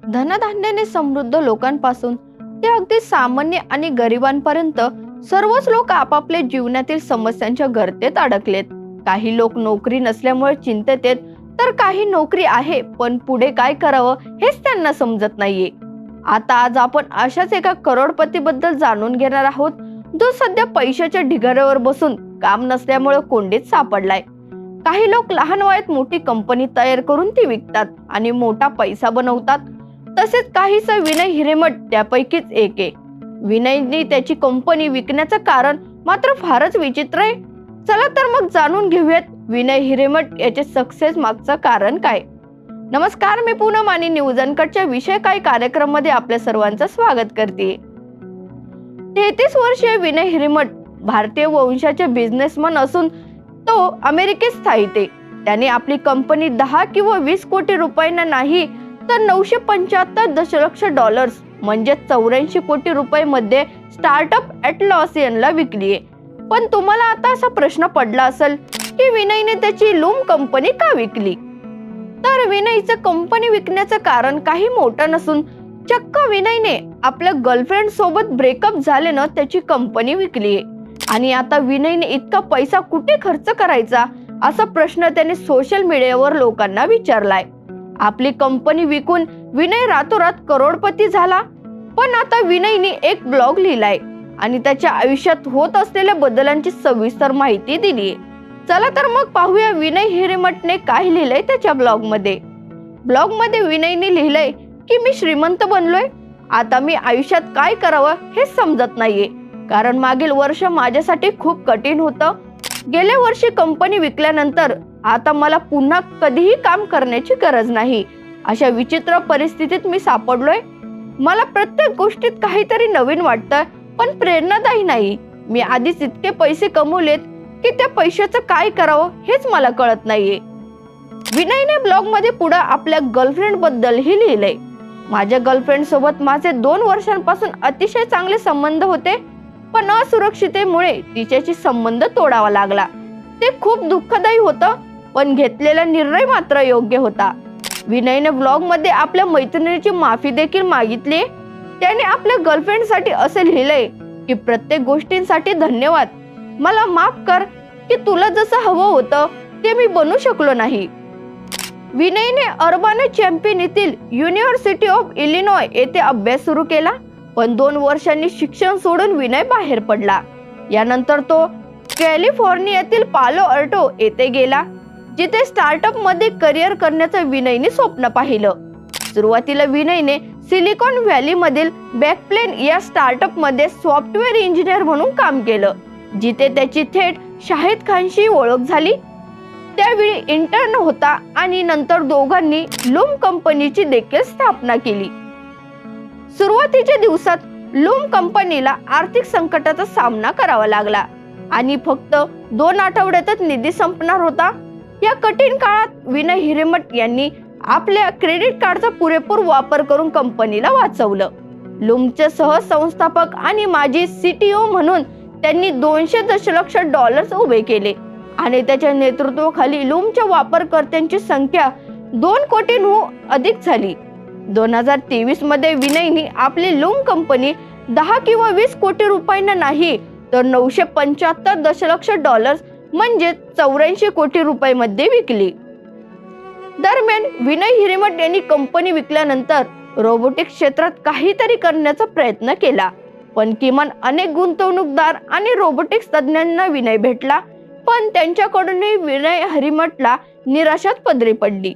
धनधान्याने समृद्ध लोकांपासून ते अगदी सामान्य आणि गरिबांपर्यंत सर्वच लोक आपापल्या जीवनातील समस्यांच्या गर्तेत अडकलेत. काही लोक नोकरी नसल्यामुळे चिंतेत आहेत, तर काही नोकरी आहे पण पुढे काय करावं हेच त्यांना समजत नाहीये. आज आपण अशाच एका करोडपती बद्दल जाणून घेणार आहोत, जो सध्या पैशाच्या ढिगाऱ्यावर बसून काम नसल्यामुळे कोंडीत सापडलाय. काही लोक लहान वयात मोठी कंपनी तयार करून ती विकतात आणि मोठा पैसा बनवतात. तसेच काहीसा विनय हिरेमठ त्यापैकीच एक आहे. विनयने त्याची कंपनी विकण्याचं कारण मात्र फारच विचित्र आहे. चला तर मग जाणून घेऊयात विनय हिरेमठ याचे सक्सेस मागचं कारण काय. नमस्कार, मी पूनम आणि न्यूज अनकटच्या विषय काय कार्यक्रम मध्ये आपल्या सर्वांचं स्वागत करते. 33 वर्षीय विनय हिरेमठ भारतीय वंशाचे बिझनेसमन असून तो अमेरिकेत स्थायिक आहे. त्याने आपली कंपनी 10 किंवा 20 कोटी रुपयांना नाही तर 975 दशलक्ष डॉलर्स म्हणजे 84 कोटी रुपये मध्ये स्टार्टअप ॲटलासियनला विकली आहे. पण तुम्हाला आता असा प्रश्न पडला असेल की विनयने त्याची लूम कंपनी का विकली. तर विनयचं कंपनी विकण्याचं कारण काही मोठं नसून चक्क विनयने आपल्या गर्लफ्रेंड सोबत ब्रेकअप झाल्यानं त्याची कंपनी विकली आहे. आणि आता विनयने इतका पैसा कुठे खर्च करायचा असा प्रश्न त्याने सोशल मीडियावर लोकांना विचारलाय. आपली कंपनी विकून विनय रातोरात करोडपती झाला. पण आता विनयने एक ब्लॉग लिहिलाय आणि त्याच्या आयुष्यात होत असलेल्या बदलांची सविस्तर माहिती दिलीये. चला तर मग पाहूया विनय हिरेमठने काय लिहिलंय त्याच्या ब्लॉग मध्ये विनयने लिहिलंय की मी श्रीमंत बनलोय. आता मी आयुष्यात काय करावं हे समजत नाहीये, कारण मागील वर्ष माझ्यासाठी खूप कठीण होतं. गेल्या वर्षी कंपनी विकल्यानंतर आता मला पुन्हा कधीही काम करण्याची गरज नाही. अशा विचित्र परिस्थितीत मी सापडलोय. मला प्रत्येक गोष्टीत काहीतरी नवीन वाटतं पण प्रेरणादायी नाही. मी आधीच इतके पैसे कमवलेत की त्या पैशाचं काय करावं हेच मला कळत नाहीये. विनयने ब्लॉग मध्ये पुढे आपल्या गर्लफ्रेंड बद्दलही लिहिलंय. माझ्या गर्लफ्रेंड सोबत माझे 2 वर्षांपासून अतिशय चांगले संबंध होते, पण असुरक्षिततेमुळे तिच्याशी संबंध तोडावा लागला. ते खूप दुःखदायी होतं, पण घेतलेला निर्णय मात्र योग्य होता. विनयने ब्लॉग मध्ये आपल्या मैत्रिणीची माफी देखील मागितली. त्याने आपल्या गर्लफ्रेंडसाठी असे लिहिलंय की प्रत्येक गोष्टींसाठी धन्यवाद. मला माफ कर की तुला जसं हवं होतं ते मी बनू शकलो नाही. विनयने अर्बाना चॅम्पियन येथील युनिव्हर्सिटी ऑफ इलिनॉय येथे अभ्यास सुरू केला, पण 2 वर्षांनी शिक्षण सोडून विनय बाहेर पडला. यानंतर तो कॅलिफोर्नियातील पालो अल्टो येथे गेला, जिथे स्टार्टअप मध्ये करिअर करण्याचं विनयने स्वप्न पाहिलं. सुरुवातीला विनयने सिलिकॉन व्हॅली मधील बॅकप्लेन या स्टार्टअप मध्ये सॉफ्टवेअर इंजिनियर म्हणून काम केलं, जिथे त्याची थेट शाहिद खानशी ओळख झाली. त्यावेळी इंटर्न होता आणि नंतर दोघांनी लूम कंपनीची देखील स्थापना केली. सुरुवातीच्या दिवसात लूम कंपनीला आर्थिक संकटाचा सामना करावा लागला आणि फक्त 2 आठवड्यातच निधी संपणार होता. या कठीण काळात विनय हिरेमठ यांनी आपल्या क्रेडिट कार्डचा पुरेपूर वापर करून कंपनीला वाचवलं. लूमचे सहसंस्थापक आणि माजी CTO म्हणून त्यांनी 200 दशलक्ष डॉलर्स उभे केले आणि त्याच्या नेतृत्वाखाली लूमच्या वापरकर्त्यांची संख्या 2 कोटींहून अधिक झाली. 2023 मध्ये विनयने आपली लूम कंपनी 10 किंवा 20 कोटी रुपयांना नाही तर 975 दशलक्ष डॉलर्स म्हणजे 84 कोटी रुपये मध्ये विकली. दरम्यान विनय हिरेमठ यांनी कंपनी विकल्यानंतर रोबोटिक्स क्षेत्रात काहीतरी करण्याचा प्रयत्न केला, पण किमान अनेक गुंतवणूकदार आणि रोबोटिक्स तज्ञांना विनय भेटला, पण त्यांच्याकडूनही विनय हिरेमठला निराशाच पदरी पडली.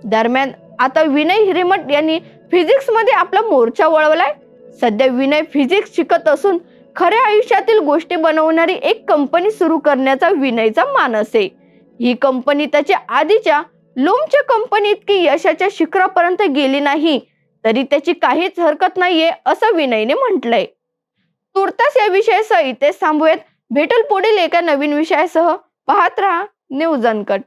दरम्यान आता विनय हिरेमठ यांनी फिजिक्स मध्ये आपला मोर्चा वळवलाय. सध्या विनय फिजिक्स शिकत असून खऱ्या आयुष्यातील गोष्टी बनवणारी एक कंपनी सुरू करण्याचा विनयचा मानस आहे. ही कंपनी त्याच्या आधीच्या लूमच्या कंपनी इतकी यशाच्या शिखरापर्यंत गेली नाही तरी त्याची काहीच हरकत नाहीये असं विनयने म्हटलंय. तुर्तास या विषयासह इथेच थांबूयात. भेटल पुढील एका नवीन विषयासह. पाहत रहा न्यूज अनकट.